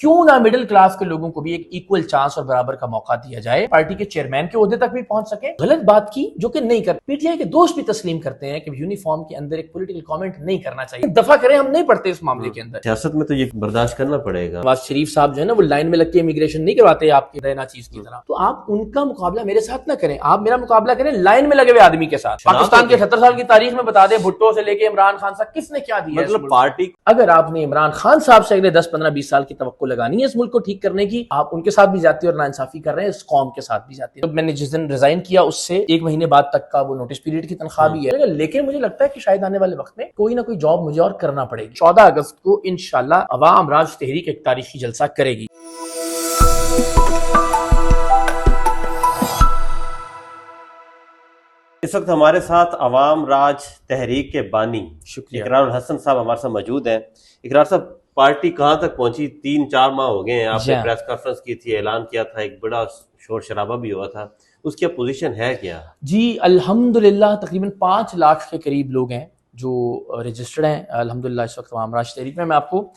کیوں نہ middle class کے لوگوں کو بھی ایک ایکول چانس اور برابر کا موقع دیا جائے، پارٹی کے چیئرمین کے عہدے تک بھی پہنچ سکے۔ غلط بات کی جو کہ نہیں کر، پی ٹی آئی کے دوست بھی تسلیم کرتے ہیں کہ یونیفارم کے اندر ایک پولیٹیکل کامنٹ نہیں کرنا چاہیے، دفعہ کریں، ہم نہیں پڑھتے اس معاملے کے اندر۔ سیاست میں تو یہ برداشت کرنا پڑے گا۔ نواز شریف صاحب جو ہے نا وہ لائن میں لگ کے امیگریشن نہیں کرواتے آپ کی رہنا چیز کی طرح، تو آپ ان کا مقابلہ میرے ساتھ نہ کریں، آپ میرا مقابلہ کریں لائن میں لگے ہوئے آدمی کے ساتھ۔ پاکستان کے 78 سال کی تاریخ میں بتا دیں بھٹو سے لے کے عمران خان صاحب کس نے کیا دیا، مطلب پارٹی، اگر آپ نے عمران خان صاحب سے اگلے 10 15 20 سال کی توقع لگانی ہے اس ملک کو ٹھیک کرنے کی، آپ ان کے ساتھ بھی جاتی اور ناانصافی کر رہے ہیں، اس قوم کے ساتھ بھی جاتی ہے۔ میں نے جس دن ریزائن کیا اس سے 1 مہینے بعد تک کا وہ نوٹس پیریڈ کی تنخواہ بھی ہے، لیکن مجھے لگتا ہے کہ شاید آنے والے وقت میں کوئی نہ کوئی جاب مجھے اور کرنا پڑے گی۔ 14 اگست کو انشاءاللہ عوام راج تحریک ایک تاریخی جلسہ کرے گی۔ اس وقت ہمارے ساتھ عوام راج تحریک کے بانی شکریہ اقرار الحسن صاحب ہمارے ساتھ موجود ہیں۔ اقرار صاحب، پارٹی کہاں تک پہنچی؟ 3-4 ماہ ہو گئے ہیں، آپ نے پریس کانفرنس کی تھی، اعلان کیا تھا، ایک بڑا شور شرابہ بھی ہوا تھا، اس کی اپوزیشن ہے کیا؟ جی الحمدللہ تقریباً 5 لاکھ کے قریب لوگ ہیں جو رجسٹرڈ ہیں الحمدللہ اس وقت عوام راج تحریک میں۔ میں آپ کو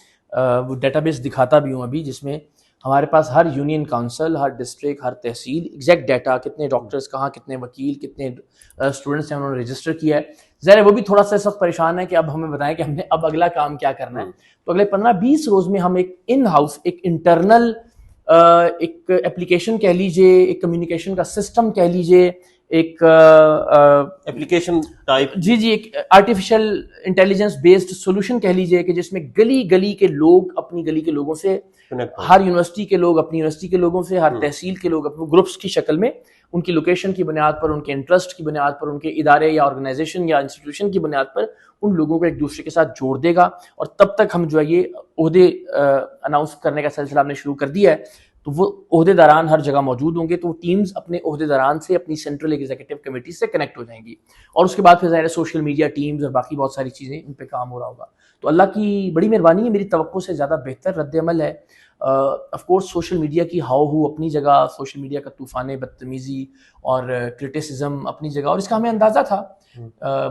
وہ ڈیٹا بیس دکھاتا بھی ہوں ابھی، جس میں ہمارے پاس ہر یونین کاؤنسل، ہر ڈسٹرکٹ، ہر تحصیل ایگزیکٹ ڈیٹا، کتنے ڈاکٹرز کہاں، کتنے وکیل، کتنے اسٹوڈنٹس ہیں انہوں نے رجسٹر کیا ہے۔ ظاہر ہے وہ بھی تھوڑا سا اس وقت پریشان ہے کہ اب ہمیں بتائیں کہ ہم نے اب اگلا کام کیا کرنا ہے۔ تو اگلے 15-20 روز میں ہم ایک ان ہاؤس، ایک انٹرنل ایک اپلیکیشن کہہ لیجئے، ایک کمیونیکیشن کا سسٹم کہہ لیجئے، ایک اپلیکیشن ٹائپ، جی ایک آرٹیفیشل انٹیلیجنس بیسڈ سولوشن کہہ لیجئے کہ جس میں گلی گلی کے لوگ اپنی گلی کے لوگوں سے، ہر یونیورسٹی کے لوگ اپنی یونیورسٹی کے لوگوں سے، ہر تحصیل کے لوگ اپنے گروپس کی شکل میں، ان کی لوکیشن کی بنیاد پر، ان کے انٹرسٹ کی بنیاد پر، ان کے ادارے یا آرگنائزیشن یا انسٹیٹیوشن کی بنیاد پر ان لوگوں کو ایک دوسرے کے ساتھ جوڑ دے گا۔ اور تب تک ہم جو ہے یہ عہدے اناؤنس کرنے کا سلسلہ ہم نے شروع کر دیا ہے، تو وہ عہدے داران ہر جگہ موجود ہوں گے، تو وہ ٹیمز اپنے عہدے داران سے، اپنی سینٹرل ایگزیکٹو کمیٹی سے کنیکٹ ہو جائیں گی، اور اس کے بعد پھر ظاہر ہے سوشل میڈیا ٹیمز اور باقی بہت ساری چیزیں ان پہ کام ہو رہا ہوگا۔ تو اللہ کی بڑی مہربانی ہے، میری توقع سے زیادہ بہتر رد عمل ہے۔ آف کورس سوشل میڈیا کی ہاؤ ہو اپنی جگہ، سوشل میڈیا کا طوفان بدتمیزی اور کرٹیسزم اپنی جگہ، اور اس کا ہمیں اندازہ تھا،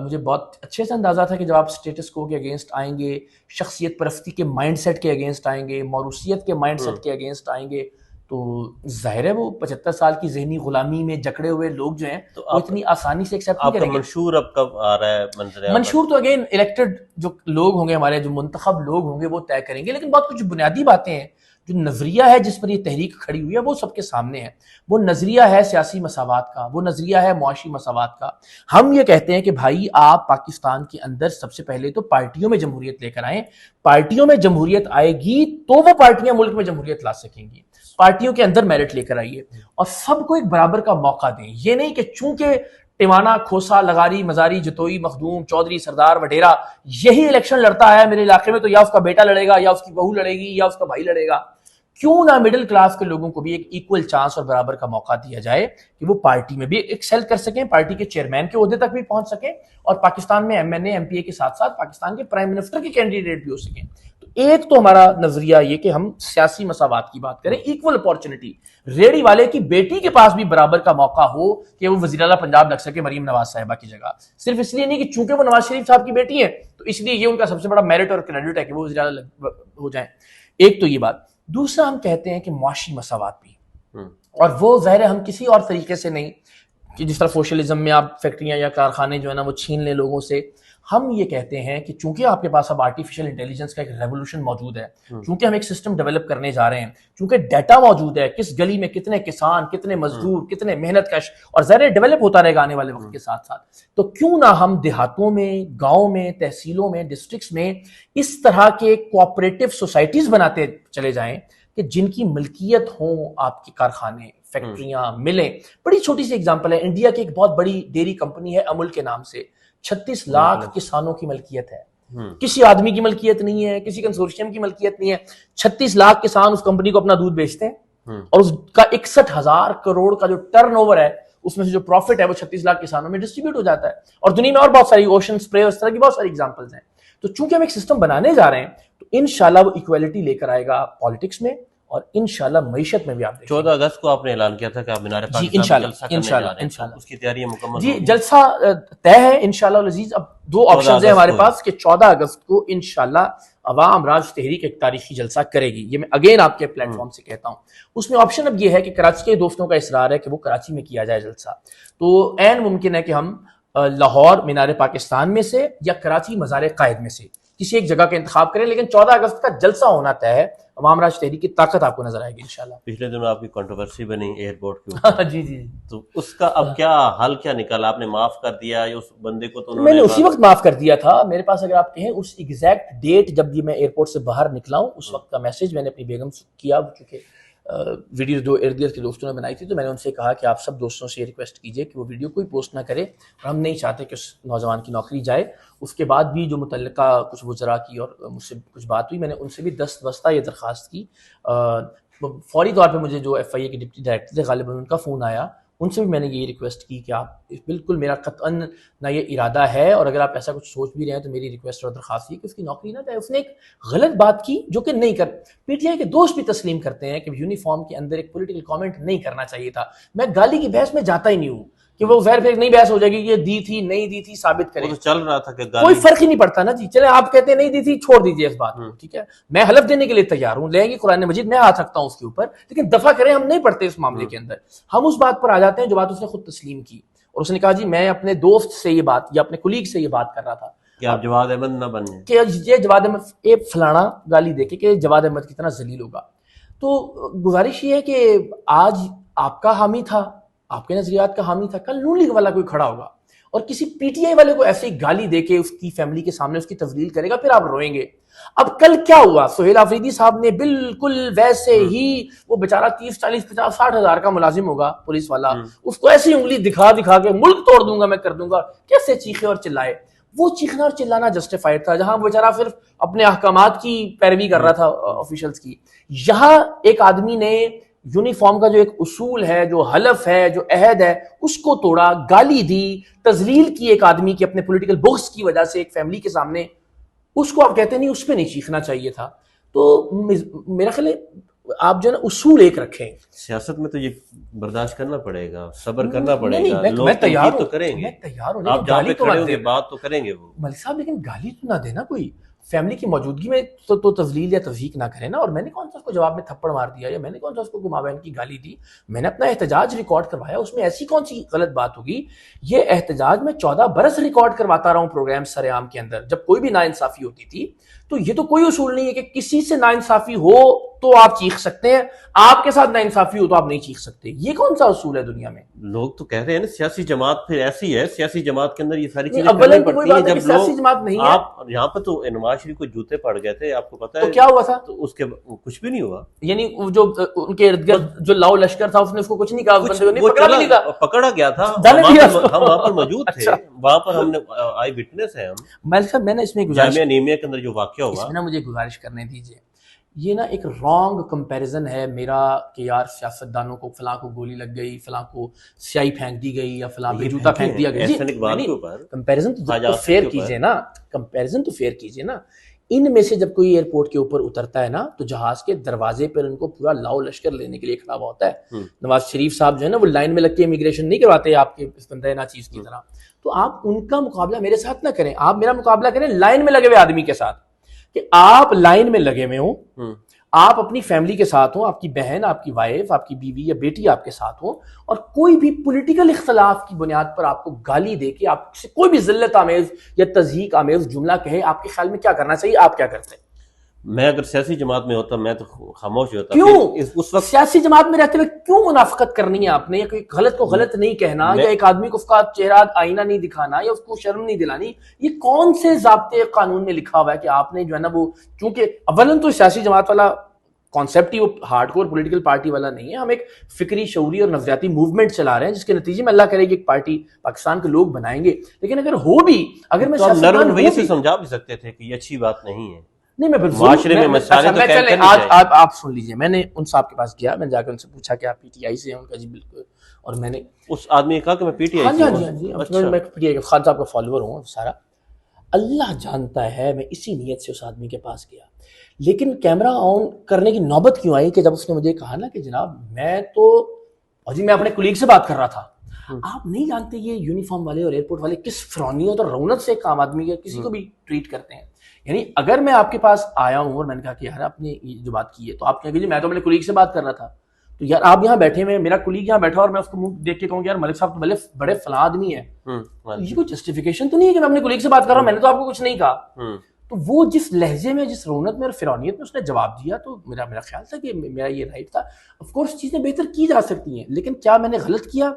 مجھے بہت اچھے سے اندازہ تھا کہ جب آپ اسٹیٹس کو کے اگینسٹ آئیں گے، شخصیت پرستی کے مائنڈ سیٹ کے اگینسٹ آئیں گے، موروثیت کے مائنڈ سیٹ کے اگینسٹ آئیں گے، تو ظاہر ہے وہ 75 سال کی ذہنی غلامی میں جکڑے ہوئے لوگ جو ہیں وہ اتنی آسانی سے ایکسیپٹ نہیں کریں گے۔ منشور اب کب آ رہا ہے منظر؟ منشور تو اگین الیکٹڈ جو لوگ ہوں گے، ہمارے جو منتخب لوگ ہوں گے وہ طے کریں گے، لیکن بہت کچھ بنیادی باتیں ہیں، جو نظریہ ہے جس پر یہ تحریک کھڑی ہوئی ہے وہ سب کے سامنے ہے۔ وہ نظریہ ہے سیاسی مساوات کا، وہ نظریہ ہے معاشی مساوات کا۔ ہم یہ کہتے ہیں کہ بھائی آپ پاکستان کے اندر سب سے پہلے تو پارٹیوں میں جمہوریت لے کر آئیں، پارٹیوں میں جمہوریت آئے گی تو وہ پارٹیاں ملک میں جمہوریت لا سکیں گی، پارٹیوں کے اندر میرٹ لے کر آئیے اور سب کو ایک برابر کا موقع دیں۔ یہ نہیں کہ چونکہ ٹیوانا، کھوسا، لغاری، مزاری، جتوئی، مخدوم، چودھری، سردار، وڈیرا یہی الیکشن لڑتا آیا میرے علاقے میں، تو یا اس کا بیٹا لڑے گا، یا اس کی بہو لڑے گی، یا اس کا بھائی لڑے گا۔ کیوں نہ مڈل کلاس کے لوگوں کو بھی ایک ایکول چانس اور برابر کا موقع دیا جائے کہ وہ پارٹی میں بھی ایکسل کر سکیں، پارٹی کے چیئرمین کے عہدے تک بھی پہنچ سکیں، اور پاکستان میں ایم این اے، ایم پی اے کے ساتھ ساتھ پاکستان کے پرائم منسٹر کے کینڈیڈیٹ بھی ہو سکیں۔ تو ایک تو ہمارا نظریہ یہ کہ ہم سیاسی مساوات کی بات کریں، ایکول اپارچونٹی، ریڑی والے کی بیٹی کے پاس بھی برابر کا موقع ہو کہ وہ وزیر اعلیٰ پنجاب لگ سکے مریم نواز صاحبہ کی جگہ، صرف اس لیے نہیں کہ چونکہ وہ نواز شریف صاحب کی بیٹی ہے تو اس لیے یہ ان کا سب سے بڑا میرٹ اور کریڈٹ ہے کہ وہ وزیر اعلیٰ ہو جائیں۔ ایک تو یہ بات۔ دوسرا ہم کہتے ہیں کہ معاشی مساوات بھی، اور وہ ظاہر ہے ہم کسی اور طریقے سے نہیں کہ جس طرح سوشلزم میں آپ فیکٹریاں یا کارخانے جو ہے نا وہ چھین لیں لوگوں سے۔ ہم یہ کہتے ہیں کہ چونکہ آپ کے پاس اب آرٹیفیشل انٹیلیجنس کا ایک ریولوشن موجود ہے، چونکہ ہم ایک سسٹم ڈیولپ کرنے جا رہے ہیں، چونکہ ڈیٹا موجود ہے، کس گلی میں کتنے کسان، کتنے مزدور، کتنے محنت کش، اور ظاہر ڈیولپ ہوتا رہے گا آنے والے وقت کے ساتھ ساتھ، تو کیوں نہ ہم دیہاتوں میں، گاؤں میں، تحصیلوں میں، ڈسٹرکٹس میں اس طرح کے کوآپریٹو سوسائٹیز بناتے چلے جائیں کہ جن کی ملکیت ہوں آپ کے کارخانے، فیکٹریاں، ملیں۔ بڑی چھوٹی سی اگزامپل ہے، انڈیا کی ایک بہت بڑی ڈیری کمپنی ہے امول کے نام سے، 36 لاکھ کسانوں کی ملکیت ہے، کسی آدمی کی ملکیت نہیں ہے، کسی کنسورشیم کی ملکیت نہیں ہے، 36 لاکھ کسان اس کمپنی کو اپنا دودھ بیچتے ہیں، اور اس کا 61,000 کروڑ کا جو ٹرن اوور ہے اس میں سے جو پروفٹ ہے وہ 36 لاکھ کسانوں میں ڈسٹریبیوٹ ہو جاتا ہے۔ اور دنیا میں اور بہت ساری اوشن اسپرے، اس طرح کی بہت ساری اگزامپلز ہیں۔ تو چونکہ ہم ایک سسٹم بنانے جا رہے ہیں تو انشاءاللہ وہ ایکویلٹی لے کر آئے گا پالیٹکس میں، اور انشاءاللہ معیشت میں بھی۔ آپ 14 اگست کو آپ نے اعلان کیا تھا کہ آپ مینار پاکستان میں جلسہ کرنے جا رہے ہیں، اس کی تیاری مکمل؟ جی جلسہ طے ہے انشاءاللہ العزیز۔ اب 2 آپشنز ہیں ہمارے پاس کہ 14 اگست کو انشاءاللہ عوام راج تحریک ایک تاریخی جلسہ کرے گی. یہ میں اگین آپ کے پلیٹ فارم سے کہتا ہوں. اس میں آپشن اب یہ ہے کہ کراچی کے دوستوں کا اصرار ہے کہ وہ کراچی میں کیا جائے جلسہ, تو عین ممکن ہے کہ ہم لاہور مینار پاکستان میں سے یا کراچی مزار قائد میں سے کسی ایک جگہ کا انتخاب کریں, لیکن 14 اگست کا جلسہ ہونا طے ہے. عوام راج تحریک کی طاقت آپ کو نظر آئے گی انشاءاللہ. پچھلے دنوں آپ کی کنٹروورسی بنی ایئرپورٹ کے اوپر, جی جی, تو اس کا اب کیا حل کیا نکالا؟ آپ نے معاف کر دیا یا اس بندے کو تو میں نے اسی وقت معاف کر دیا تھا. میرے پاس اگر آپ کہیں اس ایگزیکٹ ڈیٹ جب یہ میں ایئرپورٹ سے باہر نکلا ہوں اس وقت کا میسج میں نے اپنی بیگم سے کیا, چونکہ ویڈیو جو ارد گرد کے دوستوں نے بنائی تھی, تو میں نے ان سے کہا کہ آپ سب دوستوں سے یہ ریکویسٹ کیجئے کہ وہ ویڈیو کوئی پوسٹ نہ کرے, اور ہم نہیں چاہتے کہ اس نوجوان کی نوکری جائے. اس کے بعد بھی جو متعلقہ کچھ وزراء کی اور مجھ سے کچھ بات ہوئی, میں نے ان سے بھی دستبستہ یہ درخواست کی. فوری طور پہ مجھے جو ایف آئی اے کے ڈپٹی ڈائریکٹر تھے غالباً ان کا فون آیا, ان سے بھی میں نے یہ ریکویسٹ کی کہ آپ بالکل, میرا قطعاً نہ یہ ارادہ ہے, اور اگر آپ ایسا کچھ سوچ بھی رہے ہیں تو میری ریکویسٹ اور درخواست یہ کہ اس کی نوکری نہ جائے. اس نے ایک غلط بات کی جو کہ نہیں کر, پی ٹی آئی کے دوست بھی تسلیم کرتے ہیں کہ یونیفارم کے اندر ایک پولیٹیکل کامنٹ نہیں کرنا چاہیے تھا. میں گالی کی بحث میں جاتا ہی نہیں ہوں کہ وہ غیر پھر نہیں بحث ہو جائے گی, یہ دی تھی نہیں دی تھی ثابت کریں, چل رہا تھا کہ کوئی فرق ہی نہیں پڑتا نا جی. چلے آپ کہتے ہیں نہیں دی تھی, چھوڑ دیجیے اس بات کو, ٹھیک ہے, میں حلف دینے کے لیے تیار ہوں, لیں گے قرآن مجید, میں ہاتھ رکھتا ہوں اس کے اوپر, لیکن دفع کریں, ہم نہیں پڑھتے اس معاملے کے اندر. ہم اس بات پر آ جاتے ہیں جو بات اس نے خود تسلیم کی, اور اس نے کہا جی میں اپنے دوست سے یہ بات یا اپنے کولیگ سے یہ بات کر رہا تھا کہ آپ جواد احمد نہ بن جائیں, کہ یہ جواد احمد یہ فلانا گالی دے کے کہ جواد احمد کتنا ذلیل ہوگا. تو گزارش یہ ہے کہ آج آپ کا حامی تھا, آپ کے نظریات کا حامی تھا, کل نون لیگ والا کوئی کھڑا ہوگا اور کسی پی ٹی آئی والے کو ایسے ہی گالی دے کے اس کی فیملی کے سامنے اس کی تفضیل کرے گا, پھر آپ روئیں گے. اب کل کیا ہوا, سہیل آفریدی صاحب نے بالکل ویسے ہی, وہ بیچارہ 30 40 50 60 ہزار کا ملازم ہوگا پولیس والا, اس کو ایسی انگلی دکھا دکھا کے ملک توڑ دوں گا میں, کر دوں گا, کیسے چیخے اور چلائے. وہ چیخنا اور چلانا جسٹیفائڈ تھا, جہاں بیچارہ صرف اپنے احکامات کی پیروی کر رہا تھا آفیشلز کی. یہاں ایک آدمی نے یونیفارم کا جو ایک اصول ہے, جو حلف ہے, جو عہد ہے, اس کو توڑا, گالی دی, تذلیل کی ایک آدمی کی اپنے پولیٹیکل بغض کی وجہ سے ایک فیملی کے سامنے. اس کو آپ کہتے نہیں, اس پہ نہیں چیخنا چاہیے تھا. تو میرا خیال ہے آپ جو ہے نا اصول ایک رکھیں. سیاست میں تو یہ برداشت کرنا پڑے گا, صبر کرنا پڑے گا, میں تیار تو کریں گے, میں تیار ہوں, آپ جہاں پہ کھڑے ہوں گے بات تو کریں گے وہ ملک صاحب, لیکن گالی تو نہ دینا کوئی فیملی کی موجودگی میں, تو تذلیل یا توثیق نہ کرے نا. اور میں نے کون سا اس کو جواب میں تھپڑ مار دیا, یا میں نے کون سا اس کو گمابین کی گالی دی. میں نے اپنا احتجاج ریکارڈ کروایا, اس میں ایسی کون سی غلط بات ہوگی. یہ احتجاج میں 14 برس ریکارڈ کرواتا رہا ہوں پروگرام سر عام کے اندر, جب کوئی بھی ناانصافی ہوتی تھی. تو یہ تو کوئی اصول نہیں ہے کہ کسی سے ناانصافی ہو تو آپ چیخ سکتے ہیں, آپ کے ساتھ ناانصافی ہو تو آپ نہیں چیخ سکتے. یہ کون سا اصول ہے دنیا میں؟ لوگ تو کہہ رہے ہیں نا سیاسی جماعت پھر ایسی ہے, سیاسی جماعت کے اندر یہ ساری چیزیں کرنی پڑتی ہیں. جب سیاسی جماعت نہیں ہے, آپ یہاں پہ تو نواز شریف کو جوتے پڑ گئے تھے, آپ کو پتا ہے تو کیا ہوا تھا, تو اس کے کچھ بھی نہیں ہوا. یعنی جو ان کے ارد گرد جو لاؤ لشکر تھا اس نے اس کو کچھ نہیں کہا, پکڑا گیا تھا, ہم وہاں پر موجود تھے, وہاں پر ہم نے آئی وٹنس ہے ہم. میں نے اس میں جامعہ نیمیا کے اندر جو واقعہ ہوا, اس میں مجھے گزارش کرنے دیجیے. یہ نا ایک رانگ کمپیریزن ہے میرا کہ یار سیاستدانوں کو فلاں کو گولی لگ گئی, فلاں کو سیاہی پھینک دی گئی, یا فلاں پہ جوتا پھینک دیا گیا. کمپیریزن تو فیئر کیجیے نا, کمپیریزن تو فیئر کیجیے نا. ان میں سے جب کوئی ایئرپورٹ کے اوپر اترتا ہے نا, تو جہاز کے دروازے پر ان کو پورا لاؤ لشکر لینے کے لیے کھڑا ہوا ہوتا ہے. نواز شریف صاحب جو ہے نا, وہ لائن میں لگ کے امیگریشن نہیں کرواتے آپ کے بندہ نا چیز کی طرح. تو آپ ان کا مقابلہ میرے ساتھ نہ کریں, آپ میرا مقابلہ کریں لائن میں لگے ہوئے آدمی کے ساتھ, کہ آپ لائن میں لگے ہوئے ہوں, آپ اپنی فیملی کے ساتھ ہوں, آپ کی بہن, آپ کی وائف, آپ کی بیوی یا بیٹی آپ کے ساتھ ہوں, اور کوئی بھی پولیٹیکل اختلاف کی بنیاد پر آپ کو گالی دے کے آپ سے کوئی بھی ذلت آمیز یا تضحیک آمیز جملہ کہے, آپ کے خیال میں کیا کرنا چاہیے, آپ کیا کرتے ہیں؟ میں اگر سیاسی جماعت میں ہوتا میں تو خاموش ہوتا. کیوں اس وقت سیاسی جماعت میں رہتے ہوئے کیوں منافقت کرنی ہے آپ نے, یا کوئی غلط کو غلط نہیں کہنا, یا ایک آدمی کو اس کا چہرہ آئینہ نہیں دکھانا, یا اس کو شرم نہیں دلانی, یہ کون سے ضابطے قانون میں لکھا ہوا ہے کہ آپ نے جو ہے نا وہ, چونکہ اولاً تو سیاسی جماعت والا کانسیپٹ ہی وہ ہارڈ کور پولیٹیکل پارٹی والا نہیں ہے, ہم ایک فکری شعوری اور نفسیاتی موومنٹ چلا رہے ہیں جس کے نتیجے میں اللہ کرے گی ایک پارٹی پاکستان کے لوگ بنائیں گے. لیکن اگر ہو بھی, اگر میں نرم رویے سے سمجھا بھی سکتے تھے کہ یہ اچھی بات نہیں ہے. نہیں, میں معاشرے میں مسائل تو چلیں آپ سن لیجئے. میں نے ان صاحب کے پاس گیا, میں نے جا کے ان سے پوچھا کہ آپ پی ٹی آئی سے ہیں, ان کا جی بالکل, اور میں نے اس آدمی نے کہا کہ میں پی ٹی آئی سے ہوں. میں پی ٹی آئی خان صاحب کا فالوور ہوں سارا, اللہ جانتا ہے میں اسی نیت سے اس آدمی کے پاس گیا. لیکن کیمرہ آن کرنے کی نوبت کیوں آئی کہ جب اس نے مجھے کہا نا کہ جناب میں تو, اور جی میں اپنے کولیگ سے بات کر رہا تھا, آپ نہیں جانتے یہ یونیفارم والے اور ایئرپورٹ والے کس فرونیت اور رونت سے ایک عام آدمی کے کسی کو بھی ٹریٹ کرتے ہیں. یعنی اگر میں آپ کے پاس آیا ہوں اور میں نے کہا کہ یار آپ نے یہ جو بات کی ہے تو آپ کہیں گے میں تو اپنے کولیگ سے بات کر رہا تھا, تو یار آپ یہاں بیٹھے ہوئے, میرا کولیگ یہاں بیٹھا اور میں اس کو منہ دیکھ کے کہوں کہ یار ملک صاحب تو بڑے فلاں آدمی ہیں, یہ کوئی جسٹیفیکیشن تو نہیں ہے کہ میں اپنے کولیگ سے بات کر رہا ہوں, میں نے تو آپ کو کچھ نہیں کہا. تو وہ جس لہجے میں, جس رونت میں اور فرعونیت میں اس نے جواب دیا, تو میرا خیال تھا کہ میرا یہ رائٹ تھا. آف کورس چیزیں بہتر کی جا سکتی ہیں, لیکن کیا میں نے غلط کیا؟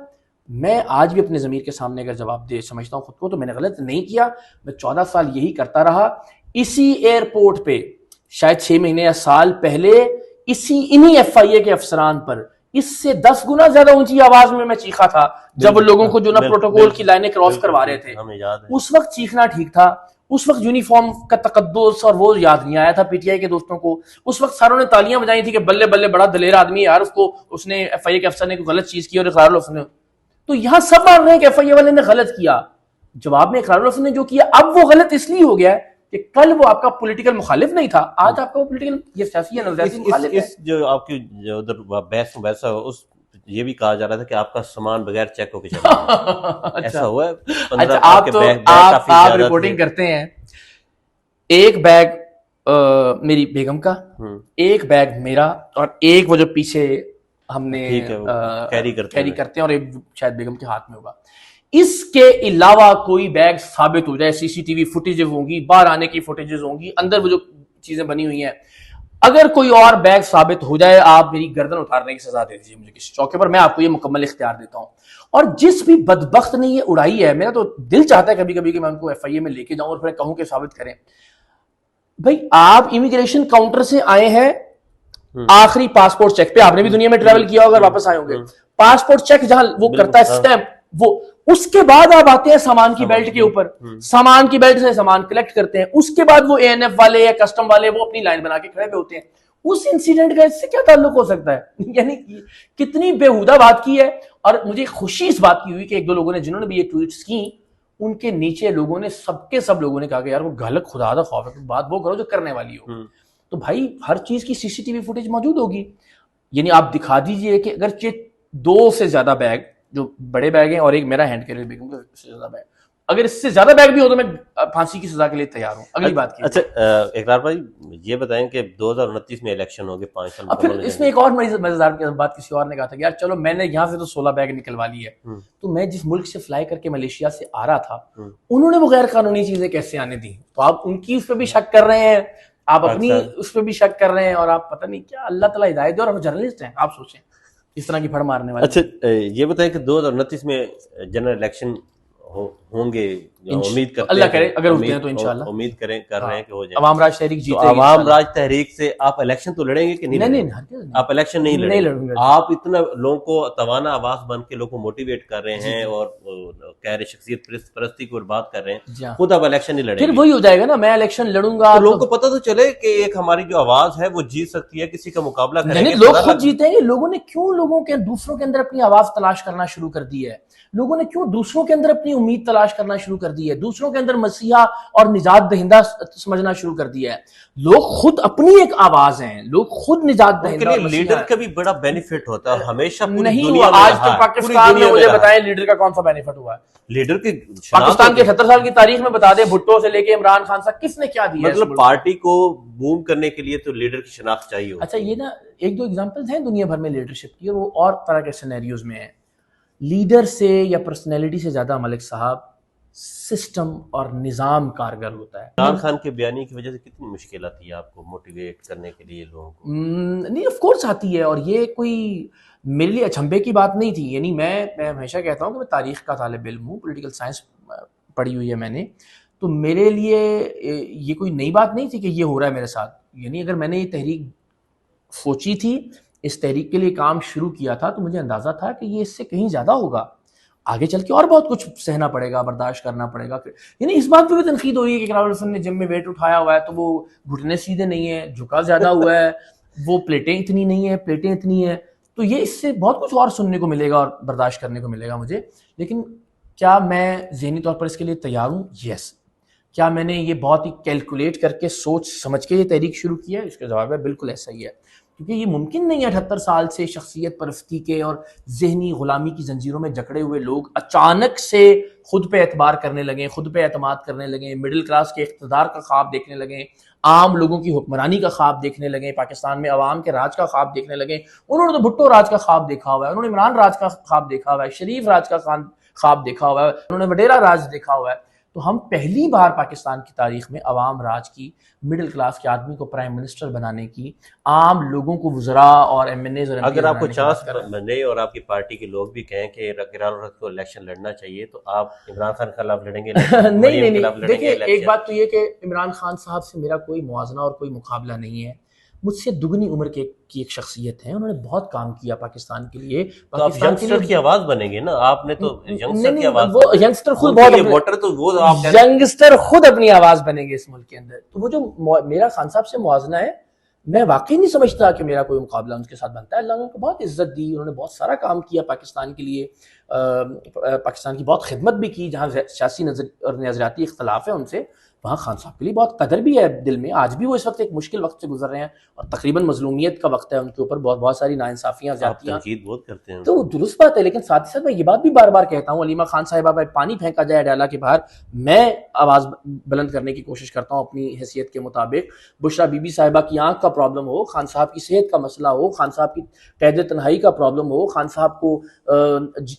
میں آج بھی اپنے ضمیر کے سامنے اگر جواب دے سمجھتا ہوں خود کو, تو میں نے غلط نہیں کیا. میں 14 سال یہی کرتا رہا. اسی ایئرپورٹ پہ شاید 6 مہینے یا سال پہلے انہی FIA کے افسران پر اس سے 10 گنا زیادہ اونچی آواز میں چیخا تھا جب لوگوں کو جو نا پروٹوکول کی لائنیں کراس کروا رہے تھے. اس وقت چیخنا ٹھیک تھا, اس وقت یونیفارم کا تقدس اور وہ یاد نہیں آیا تھا PTI کے دوستوں کو. اس وقت ساروں نے تالیاں بجائی تھی کہ بلے بلے بڑا دلیر آدمی ہے یار, اس نے FIA کے افسر نے کوئی غلط چیز کی اور اقرار الحسن نے. تو یہاں سب مان رہے ہیں کہ FIA والے نے غلط کیا. جواب میں اقرار الحسن نے جو کیا, اب وہ غلط اس لیے ہو گیا ہے کہ کل وہ آپ کا پولیٹیکل مخالف نہیں تھا, آج آپ کا وہ پولیٹیکل یہ سیاسی یا نظریاتی مخالف ہے. جو آپ کی ادھر بحث ویسا اس یہ بھی کہا جا رہا تھا کہ آپ کا سامان بغیر چیک ہو کے چلا ایسا ہوا ہے. اچھا آپ رپورٹنگ کرتے ہیں, ایک بیگ میری بیگم کا, ایک بیگ میرا, اور ایک وہ جو پیچھے ہم نے کیری کرتے ہیں, اور ایک شاید بیگم کے ہاتھ میں ہوگا. اس کے علاوہ کوئی بیگ ثابت ہو جائے, CCTV فوٹیجز ہوں گی, باہر آنے کی فوٹیجز ہوں گی, اندر وہ جو چیزیں بنی ہوئی ہیں, اگر کوئی اور بیگ ثابت ہو جائے آپ میری گردن اتارنے کی سزا دے دیجیے مجھے کسی چوکے پر, میں آپ کو یہ مکمل اختیار دیتا ہوں. اور جس بھی بدبخت نے یہ اڑائی ہے, میرا تو دل چاہتا ہے کبھی کبھی کہ میں ان کو FIA میں لے کے جاؤں اور پھر کہوں کہ ثابت کریں. بھائی آپ امیگریشن کاؤنٹر سے آئے ہیں, آخری پاسپورٹ چیک پہ, آپ نے بھی دنیا میں ٹریول کیا ہوگا, واپس آئے ہوں گے, پاسپورٹ چیک جہاں وہ کرتا ہے سٹیمپ, وہ اس کے بعد آپ آتے ہیں سامان کی بیلٹ کے اوپر, سامان کی بیلٹ سے سامان کلیکٹ کرتے ہیں, اس کے بعد وہ ANF والے یا کسٹم والے وہ اپنی لائن بنا کے کھڑے پہ ہوتے ہیں. اس انسیڈنٹ کا اس سے کیا تعلق ہو سکتا ہے؟ یعنی کتنی بےہودہ بات کی ہے. اور مجھے خوشی اس بات کی ہوئی کہ ایک دو لوگوں نے جنہوں نے بھی یہ ٹویٹس کی, ان کے نیچے لوگوں نے سب لوگوں نے کہا کہ یار وہ غلط خدا دا خوف ہے, بات وہ کرو جو کرنے والی ہو. تو بھائی ہر چیز کی CCTV فوٹیج موجود ہوگی, یعنی آپ دکھا دیجئے کہ اگرچہ 2 سے زیادہ بیگ جو بڑے بیگ ہیں اور ایک میرا ہینڈ کیری بیگ سے زیادہ بیگ, اگر اس سے زیادہ بیگ بھی ہو تو میں پھانسی کی سزا کے لیے تیار ہوں. اگلی بات کی. اچھا اقرار بھائی یہ بتائیں کہ 2029 میں الیکشن ہوگے, 5 سال اب پھر اس میں ایک اور مزیدار بات کسی اور نے کہا تھا کہ یار چلو میں نے یہاں سے تو 16 بیگ نکلوا لی ہے, تو میں جس ملک سے فلائی کر کے ملیشیا سے آ رہا تھا انہوں نے وہ غیر قانونی چیزیں کیسے آنے دی؟ تو آپ ان کی اس پہ بھی شک کر رہے ہیں, آپ اپنی اس پہ بھی شک کر ریں, اور آپ پتہ نہیں کیا, اللہ تعالیٰ ہدایت دے. اور ہم جرنلسٹ ہیں, آپ سوچیں اس طرح کی پھڑ مارنے والے. اچھا یہ بتائیں کہ 2029 میں جنرل الیکشن ہوں گے, امید کرتے ہیں, اللہ کرے اگر ہوتے ہیں تو انشاءاللہ امید کر رہے ہیں کہ ہو جائے. عوام راج تحریک جیتے گی. عوام راج تحریک سے آپ الیکشن تو لڑیں گے کہ نہیں؟ نہیں, آپ الیکشن نہیں لڑیں گے. آپ اتنا لوگوں کو توانا آواز بن کے لوگوں کو موٹیویٹ کر رہے ہیں اور کہہ رہے شخصیت پرستی کو بات کر رہے ہیں, خود آپ الیکشن نہیں لڑیں گے. پھر وہی ہو جائے گا نا, میں الیکشن لڑوں گا, لوگوں کو پتہ تو چلے کہ ایک ہماری جو آواز ہے وہ جیت سکتی ہے, کسی کا مقابلہ کریں گے. لوگ خود جیتیں گے. لوگوں نے کیوں دوسروں کے اندر اپنی آواز تلاش کرنا شروع کر دی ہے, لوگوں نے کیوں دوسروں کے اندر اپنی امید تلاش کرنا شروع کر دی ہے, دوسروں کے اندر مسیحا اور نجات دہندہ سمجھنا شروع کر دیا ہے. لوگ خود اپنی ایک آواز ہیں, لوگ خود نجات دہندہ. لیڈر کا بھی بڑا بینیفٹ ہوتا ہے ہمیشہ نہیں ہوا. آج تک پاکستان میں مجھے بتائیں لیڈر کا کون سا بینیفٹ ہوا ہے؟ لیڈر کے پاکستان کے 70 سال کی تاریخ میں بتا دیں, بھٹو سے لے کے عمران خان تک کس نے کیا دیا؟ مطلب پارٹی کو بوم کرنے کے لیے تو لیڈر کی شناخت چاہیے. اچھا یہ نا ایک دو ایگزامپلز ہیں دنیا بھر میں لیڈرشپ کی, اور وہ اور طرح کے سینیریوز میں ہیں. لیڈر سے یا پرسنالٹی سے زیادہ ملک صاحب سسٹم اور نظام کارگر ہوتا ہے. عمران خان کے بیانی کی وجہ سے کتنی مشکل آتی ہے آپ کو موٹیویٹ کرنے کے لیے لوگوں کو؟ نہیں آف کورس آتی ہے, اور یہ کوئی میرے لیے اچھمبے کی بات نہیں تھی. یعنی میں ہمیشہ کہتا ہوں کہ میں تاریخ کا طالب علم ہوں, پولیٹیکل سائنس پڑھی ہوئی ہے میں نے, تو میرے لیے یہ کوئی نئی بات نہیں تھی کہ یہ ہو رہا ہے میرے ساتھ. یعنی اگر میں نے یہ تحریک سوچی تھی, اس تحریک کے لیے کام شروع کیا تھا, تو مجھے اندازہ تھا کہ یہ اس سے کہیں زیادہ ہوگا, آگے چل کے اور بہت کچھ سہنا پڑے گا, برداشت کرنا پڑے گا. یعنی اس بات پہ بھی تنقید ہوئی ہے کہ اقرار الحسن نے جم میں ویٹ اٹھایا ہوا ہے تو وہ گھٹنے سیدھے نہیں ہیں, جھکا زیادہ ہوا ہے, وہ پلیٹیں اتنی نہیں ہیں, پلیٹیں اتنی ہیں. تو یہ اس سے بہت کچھ اور سننے کو ملے گا اور برداشت کرنے کو ملے گا مجھے. لیکن کیا میں ذہنی طور پر اس کے لیے تیار ہوں؟ یس. کیا میں نے یہ بہت ہی کیلکولیٹ کر کے سوچ سمجھ کے یہ تحریک شروع کی ہے؟ اس کا جواب ہے بالکل ایسا ہی ہے. کیونکہ یہ ممکن نہیں ہے 78 سال سے شخصیت پرستی کے اور ذہنی غلامی کی زنجیروں میں جکڑے ہوئے لوگ اچانک سے خود پہ اعتبار کرنے لگیں، خود پہ اعتماد کرنے لگیں، مڈل کلاس کے اقتدار کا خواب دیکھنے لگیں، عام لوگوں کی حکمرانی کا خواب دیکھنے لگیں، پاکستان میں عوام کے راج کا خواب دیکھنے لگیں. انہوں نے تو بھٹو راج کا خواب دیکھا ہوا ہے، انہوں نے عمران راج کا خواب دیکھا ہوا ہے، شریف راج کا خواب دیکھا ہوا ہے، انہوں نے وڈیرا راج دیکھا ہوا ہے. تو ہم پہلی بار پاکستان کی تاریخ میں عوام راج کی، مڈل کلاس کے آدمی کو پرائم منسٹر بنانے کی، عام لوگوں کو وزراء اور ایم این ایز اور اگر آپ کو چانس بنے اور آپ کی پارٹی کے لوگ بھی کہیں کہ گرالورت کو الیکشن لڑنا چاہیے تو آپ عمران خان کے خلاف لڑیں گے؟ نہیں، دیکھیں ایک بات تو یہ کہ عمران خان صاحب سے میرا کوئی موازنہ اور کوئی مقابلہ نہیں ہے، مجھ سے دگنی عمر کی ایک شخصیت ہے، انہوں نے بہت کام کیا پاکستان کے لیے. تو آپ ینگسٹر کی آواز بنیں گے نا، آپ نے تو ینگسٹر کی آواز، وہ ینگسٹر خود بہت ووٹر تو وہ ینگسٹر خود اپنی آواز بنیں گے اس ملک کے اندر. تو وہ جو میرا خان صاحب سے موازنہ ہے، میں واقعی نہیں سمجھتا کہ میرا کوئی مقابلہ ان کے ساتھ بنتا ہے. اللہ نے ان کو بہت عزت دی، انہوں نے بہت سارا کام کیا پاکستان کے لیے، پاکستان کی بہت خدمت بھی کی. جہاں سیاسی اور نظریاتی اختلاف ہے ان سے، وہاں خان صاحب کے لیے بہت قدر بھی ہے دل میں. آج بھی وہ اس وقت ایک مشکل وقت سے گزر رہے ہیں اور تقریباً مظلومیت کا وقت ہے، ان کے اوپر بہت ساری ناانصافیاں، زیادتیاں، تنقید بہت کرتے ہیں. تو درست بات ہے، لیکن ساتھ ہی ساتھ میں یہ بات بھی بار بار کہتا ہوں، علیمہ خان صاحبہ پہ پانی پھینکا جائے ڈالا کے باہر، میں آواز بلند کرنے کی کوشش کرتا ہوں اپنی حیثیت کے مطابق. بشرا بی بی صاحبہ کی آنکھ کا پرابلم ہو، خان صاحب کی صحت کا مسئلہ ہو، خان صاحب کی قید تنہائی کا پرابلم ہو، خان صاحب کو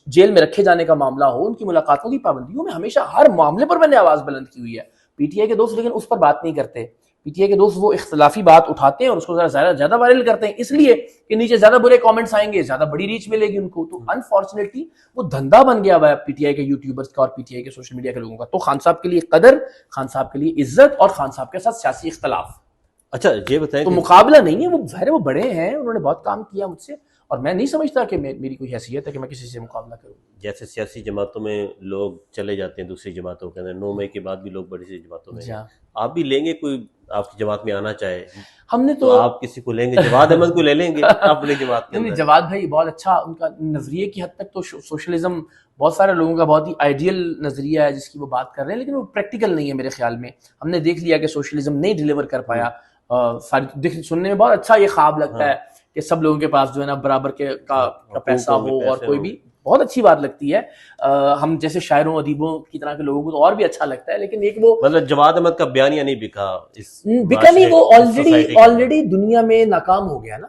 جیل میں رکھے جانے کا معاملہ ہو، ان کی ملاقاتوں کی پابندیوں میں ہمیشہ ہر معاملے پر میں نے آواز بلند کی ہوئی ہے. پی ٹی آئی کے دوست لیکن اس پر بات نہیں کرتے. پی ٹی آئی کے دوست وہ اختلافی بات اٹھاتے ہیں اور اس کو زیادہ وائرل کرتے ہیں، اس لیے کہ نیچے زیادہ برے کامنٹس آئیں گے، زیادہ بڑی ریچ ملے گی ان کو. تو انفارچونیٹلی وہ دھندا بن گیا ہوا ہے پی ٹی آئی کے یوٹیوبرز کا اور پی ٹی آئی کے سوشل میڈیا کے لوگوں کا. تو خان صاحب کے لیے قدر، خان صاحب کے لیے عزت اور خان صاحب کے ساتھ سیاسی اختلاف. اچھا یہ بتائیں، تو مقابلہ نہیں ہے، وہ ظاہر ہے وہ بڑے ہیں، انہوں نے بہت کام کیا مجھ سے، اور میں نہیں سمجھتا کہ میری کوئی حیثیت ہے کہ میں کسی سے مقابلہ کروں. جیسے سیاسی جماعتوں میں لوگ چلے جاتے ہیں دوسری جماعتوں کے اندر، 9 مئی کے بعد بھی لوگ بڑی سی جماعتوں میں، آپ بھی لیں گے کوئی آپ کی جماعت میں آنا چاہے؟ ہم نے تو آپ کسی کو لیں گے؟ جواد احمد کو لے لیں گے اپنی جماعت کے اندر؟ جواد بھائی بہت اچھا، ان کا نظریے کی حد تک تو سوشلزم بہت سارے لوگوں کا بہت ہی آئیڈیل نظریہ ہے جس کی وہ بات کر رہے ہیں، لیکن وہ پریکٹیکل نہیں ہے میرے خیال میں. ہم نے دیکھ لیا کہ سوشلزم نہیں ڈیلیور کر پایا. ساری سننے میں بہت اچھا یہ خواب لگتا ہے کہ سب لوگوں کے پاس جو ہے نا برابر کا پیسہ ہو اور کوئی بھی، بہت اچھی بات لگتی ہے. ہم جیسے شاعروں ادیبوں کی طرح کے لوگوں کو تو اور بھی اچھا لگتا ہے، لیکن ایک وہ مطلب جواد احمد کا بیانیہ نہیں بکا نہیں، وہ آلریڈی دنیا میں ناکام ہو گیا نا.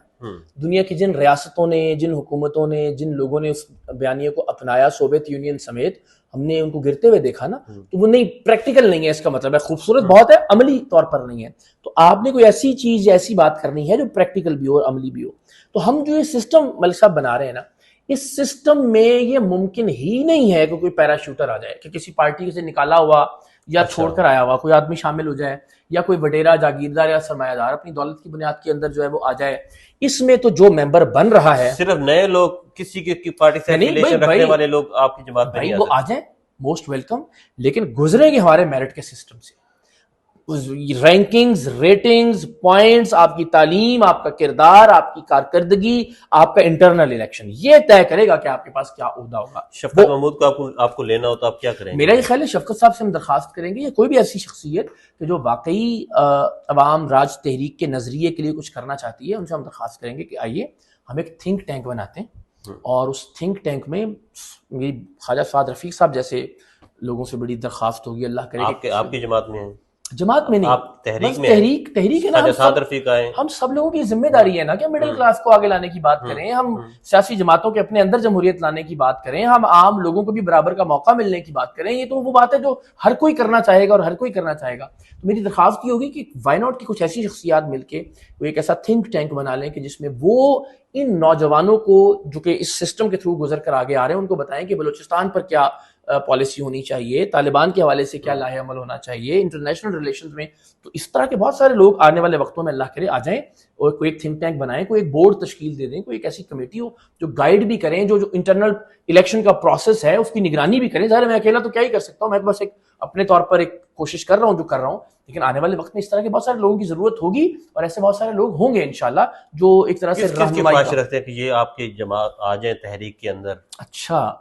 دنیا کی جن ریاستوں نے، جن حکومتوں نے، جن لوگوں نے اس بیانیے کو اپنایا، سوویت یونین سمیت، ہم نے ان کو گرتے ہوئے دیکھا نا. تو وہ نہیں، پریکٹیکل نہیں ہے، اس کا مطلب ہے خوبصورت بہت ہے، عملی طور پر نہیں ہے. تو آپ نے کوئی ایسی چیز، ایسی بات کرنی ہے جو پریکٹیکل بھی ہو اور عملی بھی ہو. تو ہم جو یہ سسٹم ملک صاحب بنا رہے ہیں نا، اس سسٹم میں یہ ممکن ہی نہیں ہے کہ کوئی پیراشوٹر آ جائے، کہ کسی پارٹی سے نکالا ہوا یا چھوڑ کر آیا ہوا کوئی آدمی شامل ہو جائے، یا کوئی وڈیرا جاگیردار یا سرمایہ دار اپنی دولت کی بنیاد کے اندر جو ہے وہ آ جائے. اس میں تو جو ممبر بن رہا ہے صرف نئے لوگ، کسی کی پارٹی سے ریلیشن رکھنے والے لوگ آپ کی جماعت میں نہیں وہ آ جائیں، موسٹ ویلکم، لیکن گزریں گے ہمارے میرٹ کے سسٹم سے. رینکنگز، ریٹنگز، پوائنٹس، آپ کی تعلیم، آپ کا کردار، آپ کی کارکردگی، آپ کا انٹرنل الیکشن یہ طے کرے گا کہ آپ کے پاس کیا عہدہ ہوگا. شفقت محمود کو آپ کو لینا ہو تو آپ کیا کریں گے؟ میرا یہ خیال ہے شفقت صاحب سے ہم درخواست کریں گے، یا کوئی بھی ایسی شخصیت کہ جو واقعی عوام راج تحریک کے نظریے کے لیے کچھ کرنا چاہتی ہے، ان سے ہم درخواست کریں گے کہ آئیے ہم ایک تھنک ٹینک بناتے ہیں، اور اس تھنک ٹینک میں میری خواجہ سعد رفیق صاحب جیسے لوگوں سے بڑی درخواست ہوگی، اللہ کرے کہ آپ کی جماعت میں ہیں، جماعت میں نہیں، آپ تحریک میں، تحریک ہے نا. ہم سب لوگوں کی ذمہ داری ہے نا کہ مڈل کلاس کو آگے لانے کی بات کریں، ہم سیاسی جماعتوں کے اپنے اندر جمہوریت لانے کی بات کریں، ہم عام لوگوں کو بھی برابر کا موقع ملنے کی بات کریں. یہ تو وہ بات ہے جو ہر کوئی کرنا چاہے گا اور ہر کوئی کرنا چاہے گا. تو میری درخواست یہ ہوگی کہ وائی ناٹ کی کچھ ایسی شخصیات مل کے وہ ایک ایسا تھنک ٹینک بنا لیں کہ جس میں وہ ان نوجوانوں کو جو کہ اس سسٹم کے تھرو گزر کر آگے آ رہے ہیں ان کو بتائیں کہ بلوچستان پر کیا پالیسی ہونی چاہیے، طالبان کے حوالے سے کیا لاہ عمل ہونا چاہیے، انٹرنیشنل ریلیشنز میں. تو اس طرح کے بہت سارے لوگ آنے والے وقتوں میں اللہ کرے آ جائیں اور کوئی ایک تھنک ٹینک بنائیں، کوئی ایک بورڈ تشکیل دے دیں، کوئی ایک ایسی کمیٹی ہو جو گائیڈ بھی کریں، جو انٹرنل الیکشن کا پروسیس ہے اس کی نگرانی بھی کریں. ظاہر ہے میں اکیلا تو کیا ہی کر سکتا ہوں، میں بس ایک اپنے طور پر ایک کوشش کر رہا ہوں جو کر رہا ہوں، لیکن آنے والے وقت میں اس طرح کے بہت سارے لوگوں کی ضرورت ہوگی اور ایسے بہت سارے لوگ ہوں گے انشاءاللہ جو ایک طرح سے رہنمائی رکھتے ہیں کہ یہ آپ کی جماعت آ جائیں تحریک کے اندر. اچھا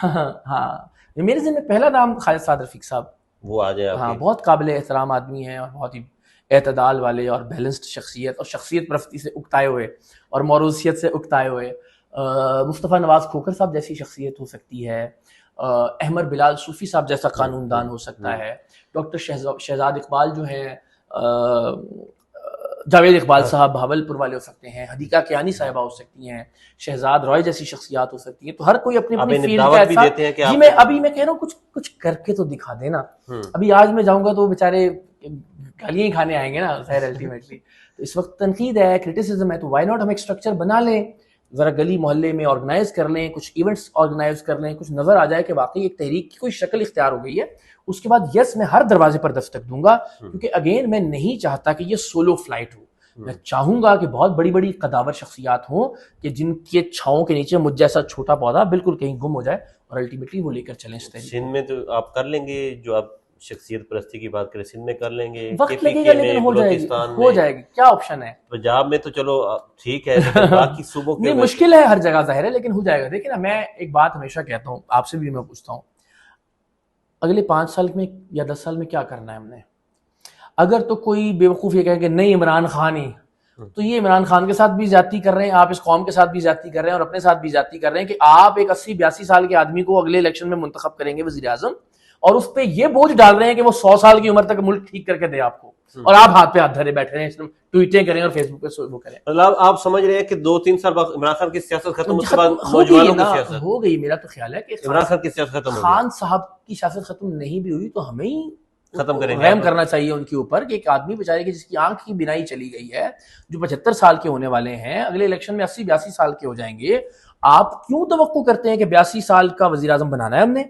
ہاں، میرے ذہن میں پہلا نام خالد سعد رفیق صاحب، وہ آ جائیں. ہاں، بہت قابل احترام آدمی ہیں اور بہت ہی اعتدال والے اور بیلنسڈ شخصیت اور شخصیت پرستی سے اکتائے ہوئے اور موروثیت سے اکتائے ہوئے مصطفیٰ نواز کھوکھر صاحب جیسی شخصیت ہو سکتی ہے، احمد بلال صوفی صاحب جیسا قانون دان ہو سکتا ہے، ڈاکٹر شہزاد اقبال جو ہیں، جاوید اقبال صاحب بھاولپور والے ہو سکتے ہیں، حدیقہ کیانی صاحبہ ہو سکتی ہیں، شہزاد رائے جیسی شخصیات ہو سکتی ہیں. تو ہر کوئی اپنی اپنی فیلڈ کا ایسا. جی میں ابھی میں کہہ رہا ہوں کچھ کر کے تو دکھا دینا. ابھی آج میں جاؤں گا تو بیچارے گالیاں ہی کھانے آئیں گے نا خیر الٹیمیٹلی. تو اس وقت تنقید ہے، کرٹیسزم ہے، تو وائی ناٹ ہم ایک اسٹرکچر بنا لیں، ذرا گلی محلے میں آرگنائز کر لیں، کچھ ایونٹس آرگنائز کر لیں، کچھ نظر آ جائے کہ واقعی ایک تحریک کی کوئی شکل اختیار ہو گئی ہے. اس کے بعد یس میں ہر دروازے پر دستک دوں گا، کیونکہ اگین میں نہیں چاہتا کہ یہ سولو فلائٹ ہو. میں چاہوں گا کہ بہت بڑی بڑی قداور شخصیات ہوں کہ جن کے چھاؤں کے نیچے مجھ جیسا چھوٹا پودا بالکل کہیں گم ہو جائے اور الٹیمیٹلی وہ لے کر چلیں اس تحریک. سندھ میں تو آپ کر لیں گے، جو آپ شخصیت پرستی کی بات کریں، سندھ میں کر لیں گے، وقت لگے گا لیکن ہو جائے گی. کیا آپشن ہے؟ پنجاب میں تو چلو ٹھیک ہے، باقی صوبوں کے مشکل ہے ہر جگہ ظاہر ہے، لیکن ہو جائے گا. دیکھیں نا، میں ایک بات ہمیشہ کہتا ہوں، آپ سے بھی میں پوچھتا ہوں، اگلے 5 سال میں یا 10 سال میں کیا کرنا ہے ہم نے؟ اگر تو کوئی بیوقوف یہ کہے کہ نہیں عمران خان ہی، تو یہ عمران خان کے ساتھ بھی زیادتی کر رہے ہیں، آپ اس قوم کے ساتھ بھی زیادتی کر رہے ہیں اور اپنے ساتھ بھی زیادتی کر رہے ہیں کہ آپ ایک 80-82 سال کے آدمی کو اگلے الیکشن میں منتخب کریں گے وزیر اعظم، اور اس پہ یہ بوجھ ڈال رہے ہیں کہ وہ 100 سال کی عمر تک ملک ٹھیک کر کے دے آپ کو، اور آپ ہاتھ پہ ہاتھ دھرے بیٹھے رہے ہیں، ٹویٹیں کریں اور فیس بک پہ وہ کریں. مطلب آپ سمجھ رہے ہیں کہ 2-3 سال بعد عمران خان کی سیاست ختم، اس کے بعد نوجوانوں کی سیاست ہو گئی. میرا تو خیال ہے کہ عمران خان کی سیاست ختم ہو گئی. خان صاحب کی سیاست ختم نہیں بھی ہوئی تو ہمیں ہی ختم کریں گے، رحم کرنا چاہیے ان کے اوپر کہ ایک آدمی بیچارے کی جس کی آنکھ کی بینائی چلی گئی ہے، جو 75 سال کے ہونے والے ہیں، اگلے الیکشن میں 80-82 سال کے ہو جائیں گے. آپ کیوں توقع کرتے ہیں کہ 82 سال کا وزیر اعظم بنانا ہے ہم نے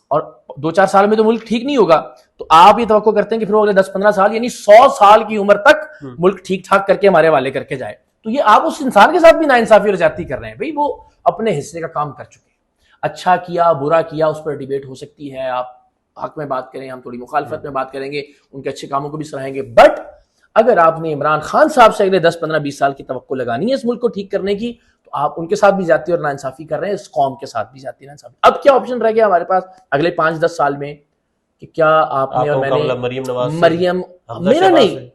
اور 2-4 سال میں تو ملک ٹھیک نہیں ہوگا، تو آپ یہ توقع کرتے ہیں کہ پھر وہ اگلے 10-15 سال یعنی 100 سال کی عمر تک ملک ٹھیک ٹھاک کر کے ہمارے حوالے کر کے جائے. تو یہ آپ اس انسان کے ساتھ بھی ناانصافی اور زیادتی کر رہے ہیں. بھائی وہ اپنے حصے کا کام کر چکے ہیں، اچھا کیا برا کیا اس پر ڈیبیٹ ہو سکتی ہے، آپ حق میں بات کریں، ہم تھوڑی مخالفت میں بات کریں گے، ان کے اچھے کاموں کو بھی سراہیں گے. بٹ اگر آپ نے عمران خان صاحب سے اگلے 10-15-20 سال کی توقع لگانی ہے اس ملک کو ٹھیک کرنے کی، تو آپ ان کے ساتھ بھی زیادتی اور ناانصافی کر رہے ہیں، اس قوم کے ساتھ بھی زیادتی ناانصافی. اب کیا آپشن رہ گیا ہمارے پاس اگلے 5-10 سال میں کہ کیا آپ نے اور میں نے مریم، میرا نہیں،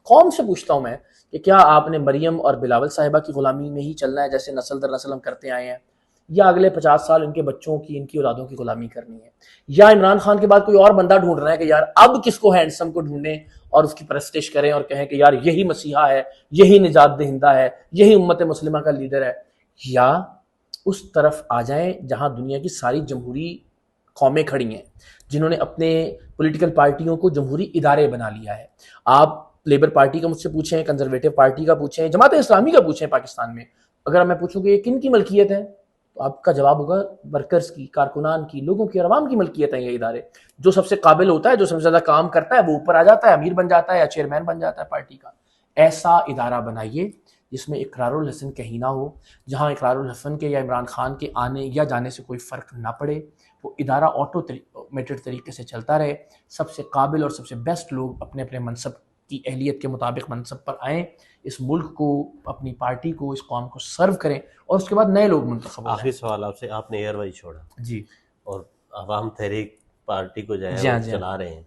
قوم سے پوچھتا ہوں میں کہ کیا آپ نے مریم اور بلاول صاحبہ کی غلامی میں ہی چلنا ہے جیسے نسل در نسل ہم کرتے آئے ہیں، یا اگلے 50 سال ان کے بچوں کی، ان کی اولادوں کی غلامی کرنی ہے، یا عمران خان کے بعد کوئی اور بندہ ڈھونڈ رہا ہے کہ یار اب کس کو ہینڈسم کو ڈھونڈیں اور اس کی پرستش کریں اور کہیں کہ یار یہی مسیحا ہے، یہی نجات دہندہ ہے، یہی امت مسلمہ کا لیڈر ہے. یا اس طرف آ جائیں جہاں دنیا کی ساری جمہوری قومیں کھڑی ہیں جنہوں نے اپنے پولیٹیکل پارٹیوں کو جمہوری ادارے بنا لیا ہے. آپ لیبر پارٹی کا مجھ سے پوچھیں، کنزرویٹو پارٹی کا پوچھیں، جماعت اسلامی کا پوچھیں پاکستان میں، اگر میں پوچھوں کہ یہ کن کی ملکیت ہے تو آپ کا جواب ہوگا ورکرز کی، کارکنان کی، لوگوں کی، عوام کی ملکیت ہے یہ ادارے. جو سب سے قابل ہوتا ہے، جو سب سے زیادہ کام کرتا ہے، وہ اوپر آ جاتا ہے، امیر بن جاتا ہے یا چیئرمین بن جاتا ہے پارٹی کا. ایسا ادارہ بنائیے جس میں اقرار الحسن کہیں نہ ہو، جہاں اقرار الحسن کے یا عمران خان کے آنے یا جانے سے کوئی فرق نہ پڑے. وہ ادارہ آٹومیٹڈ طریقے سے چلتا رہے، سب سے قابل اور سب سے بیسٹ لوگ اپنے اپنے منصب کی اہلیت کے مطابق منصب پر آئیں، اس ملک کو، اپنی پارٹی کو، اس قوم کو سرو کریں، اور اس کے بعد نئے لوگ منتخب ہو جائیں. آخری سوال آپ سے، آپ نے ایئر وائی چھوڑا جی اور عوام تحریک پارٹی کو جو ہے جی چلا رہے ہیں،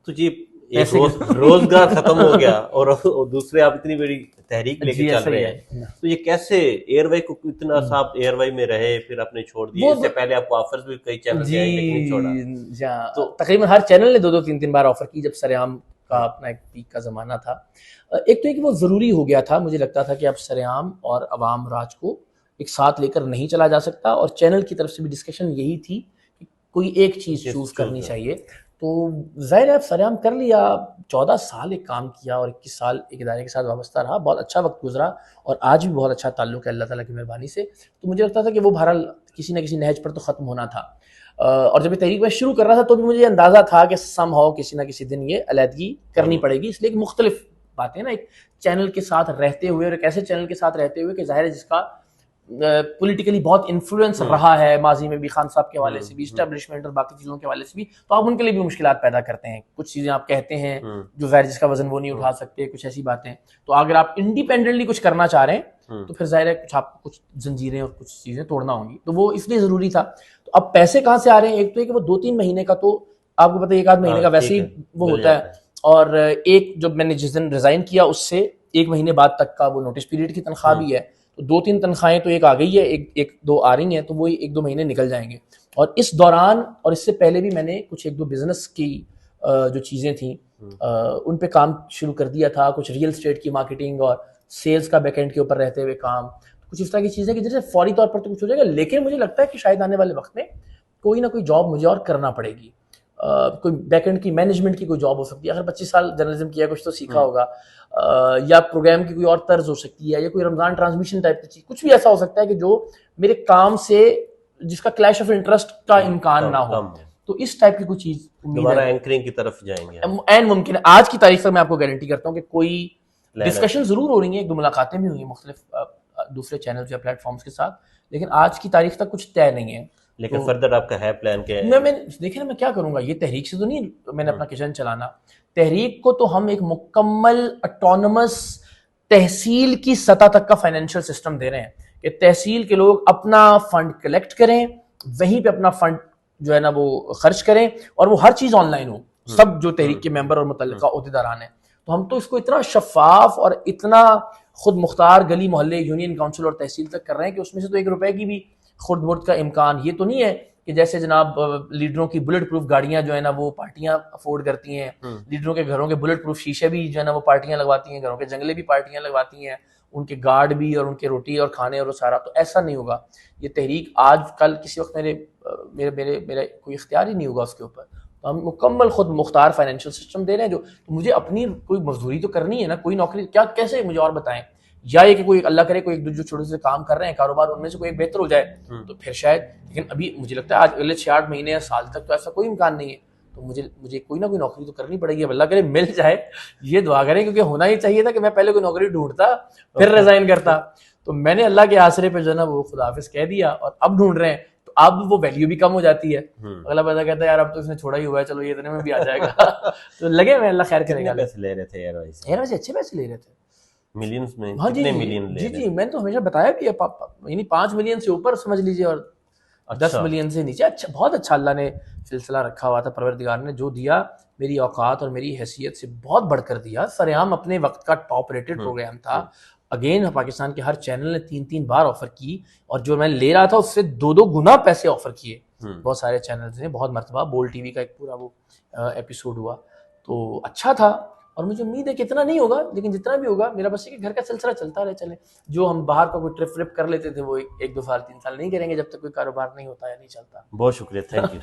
تو جی ایک روزگار ختم ہو گیا اور دوسرے آپ اتنی بڑی تحریک لے کے چل رہے ہیں، تو یہ کیسے ایئر وائی کو اتنا صاحب ایئر وائی میں رہے پھر آپ نے چھوڑ دیا؟ اس سے پہلے آپ کو آفرز بھی کئی چینل کے آئے لیکن چھوڑا. تو تقریباً ہر چینل نے 2-3 بار آفر کی جب سرعام کا اپنا ایک پیک کا زمانہ تھا. ایک تو یہ کہ وہ ضروری ہو گیا تھا، مجھے لگتا تھا کہ اب سرعام اور عوام راج کو ایک ساتھ لے کر نہیں چلا جا سکتا، اور چینل کی طرف سے بھی ڈسکشن یہی تھی کہ کوئی ایک چیز چوز کرنی چاہیے. تو ظاہر ہے سرعام کر لیا، 14 سال ایک کام کیا اور 21 سال ایک ادارے کے ساتھ وابستہ رہا، بہت اچھا وقت گزرا اور آج بھی بہت اچھا تعلق ہے اللہ تعالیٰ کی مہربانی سے. تو مجھے لگتا تھا کہ وہ بہرحال کسی نہ کسی نہج پر تو ختم ہونا تھا، اور جب یہ تحریک میں شروع کر رہا تھا تو بھی مجھے اندازہ تھا کہ سم ہاؤ کسی نہ کسی دن یہ علیحدگی کرنی پڑے گی، اس لیے کہ مختلف باتیں نا، ایک چینل کے ساتھ رہتے ہوئے اور ایک ایسے چینل کے ساتھ رہتے ہوئے کہ ظاہر ہے جس کا پولیٹیکلی بہت انفلوئنس رہا ہے ماضی میں بھی، خان صاحب کے حوالے سے بھی، اسٹیبلشمنٹ اور باقی چیزوں کے حوالے سے بھی، تو آپ ان کے لیے بھی مشکلات پیدا کرتے ہیں. کچھ چیزیں آپ کہتے ہیں جو ظاہر جس کا وزن وہ نہیں اٹھا سکتے، کچھ ایسی باتیں. تو اگر آپ انڈیپینڈنٹلی کچھ کرنا چاہ رہے ہیں تو پھر ظاہر ہے کچھ آپ کچھ زنجیریں اور کچھ چیزیں توڑنا ہوں گی، تو وہ اس لیے ضروری تھا. تو اب پیسے کہاں سے آ رہے ہیں؟ ایک تو یہ کہ وہ 2-3 مہینے کا تو آپ کو پتہ ہے، 1 آدھ مہینے کا ویسے ہی وہ ہوتا ہے اور ایک جب میں نے جس دن ریزائن کیا اس سے 1 مہینے بعد تک کا وہ نوٹس پیریڈ کی تنخواہ بھی ہے، تو 2-3 تنخواہیں تو ایک آ گئی ہے، ایک دو آ رہی ہیں، تو وہ 1-2 مہینے نکل جائیں گے. اور اس دوران اور اس سے پہلے بھی میں نے کچھ 1-2 بزنس کی جو چیزیں تھیں ان پہ کام شروع کر دیا تھا، کچھ ریئل اسٹیٹ کی مارکیٹنگ اور سیلز کا بیک اینڈ کے اوپر رہتے ہوئے کام، کچھ اس طرح کی چیزیں کہ جیسے فوری طور پر تو کچھ ہو جائے گا، لیکن مجھے لگتا ہے کہ شاید آنے والے وقت میں کوئی نہ کوئی جاب مجھے اور کرنا پڑے گی. کوئی بیک اینڈ کی مینجمنٹ کی کوئی جاب ہو سکتی ہے، اگر 25 سال جرنلزم کیا کچھ تو سیکھا ہوگا، یا پروگرام کی کوئی اور طرز ہو سکتی ہے، یا کوئی رمضان ٹرانسمیشن ٹائپ کی چیز، کچھ بھی ایسا ہو سکتا ہے کہ جو میرے کام سے جس کا کلیش آف انٹرسٹ کا امکان نہ ہو. تو اس ٹائپ کی کوئی چیز دوبارہ اینکرنگ کی طرف جائیں گے این ممکن ہے. آج کی تاریخ تک میں آپ کو گارنٹی کرتا ہوں کہ کوئی ڈسکشن ضرور ہو رہی ہیں، 1-2 ملاقاتیں بھی ہوئی ہیں مختلف دوسرے چینلز یا پلیٹ فارمز کے ساتھ، لیکن آج کی تاریخ تک کچھ طے نہیں ہے. لیکن فردر آپ کا ہے پلان کہ میں دیکھیں نا میں کیا کروں گا، یہ تحریک سے تو نہیں میں نے اپنا کچن چلانا. تحریک کو تو ہم ایک مکمل اٹونومس تحصیل کی سطح تک کا فائنینشیل سسٹم دے رہے ہیں کہ تحصیل کے لوگ اپنا فنڈ کلیکٹ کریں، وہیں پہ اپنا فنڈ جو ہے نا وہ خرچ کریں، اور وہ ہر چیز آن لائن ہو. سب جو تحریک کے ممبر اور متعلقہ عہدیداران ہیں، تو ہم تو اس کو اتنا شفاف اور اتنا خود مختار گلی محلے یونین کونسل اور تحصیل تک کر رہے ہیں کہ اس میں سے تو 1 روپے کی بھی خرد برد کا امکان یہ تو نہیں ہے کہ جیسے جناب لیڈروں کی بلٹ پروف گاڑیاں جو ہے نا وہ پارٹیاں افورڈ کرتی ہیں، لیڈروں کے گھروں کے بلٹ پروف شیشے بھی جو ہے نا وہ پارٹیاں لگواتی ہیں، گھروں کے جنگلے بھی پارٹیاں لگواتی ہیں، ان کے گارڈ بھی اور ان کے روٹی اور کھانے اور سارا. تو ایسا نہیں ہوگا. یہ تحریک آج کل کسی وقت میرے کوئی اختیار ہی نہیں ہوگا اس کے اوپر. تو ہم مکمل خود مختار فائنینشیل سسٹم دے رہے ہیں. جو مجھے اپنی کوئی مزدوری تو کرنی ہے نا، کوئی نوکری کیا کیسے مجھے اور بتائیں، یا یہ کہ کوئی اللہ کرے کوئی جو چھوٹے سے کام کر رہے ہیں کاروبار ان میں سے کوئی ایک بہتر ہو جائے تو پھر شاید. لیکن ابھی مجھے لگتا ہے آج اگلے 6-8 مہینے یا سال تک تو ایسا کوئی امکان نہیں ہے. تو مجھے کوئی نہ کوئی نوکری تو کرنی پڑے گی. اب اللہ کرے مل جائے، یہ دعا کریں، کیونکہ ہونا ہی چاہیے تھا کہ میں پہلے کوئی نوکری ڈھونڈتا پھر ریزائن کرتا. تو میں نے اللہ کے آسرے پہ جو ہے نا وہ خدا حافظ کہہ دیا، اور اب ڈھونڈ رہے ہیں تو اب وہ ویلیو بھی کم ہو جاتی ہے. اگلا بندہ کہتا ہے یار اب تو اس نے چھوڑا ہی ہوا ہے، چلو یہ اتنے میں بھی آ جائے گا. تو لگے ہوئے اللہ خیر کرے گا. پیسے لے رہے تھے یار ویسے اچھے پیسے لے رہے تھے، ملینز میں. ہاں جی جی میں نے تو ہمیشہ بتایا بھی ہے، یعنی 5 ملین سے اوپر سمجھ لیجیے اور 10 ملین سے نیچے. اچھا بہت اچھا اللہ نے سلسلہ رکھا ہوا تھا. پروردگار نے جو دیا میری اوقات اور میری حیثیت سے بہت بڑھ کر دیا. سرعام اپنے وقت کا ٹاپ ریٹڈ پروگرام تھا. اگین پاکستان کے ہر چینل نے 3 بار آفر کی، اور جو میں لے رہا تھا اس سے 2 گنا پیسے آفر کیے. بہت سارے چینلز نے بہت مرتبہ. بول ٹی وی کا ایک پورا وہ ایپیسوڈ ہوا تو اچھا تھا. اور مجھے امید ہے کہ اتنا نہیں ہوگا، لیکن جتنا بھی ہوگا میرا بس یہ کہ گھر کا سلسلہ چلتا رہے. چلے جو ہم باہر کا کوئی ٹرپ ورپ کر لیتے تھے وہ 1-2 سال 3 سال نہیں کریں گے جب تک کوئی کاروبار نہیں ہوتا یا نہیں چلتا. بہت شکریہ، تھینک یو.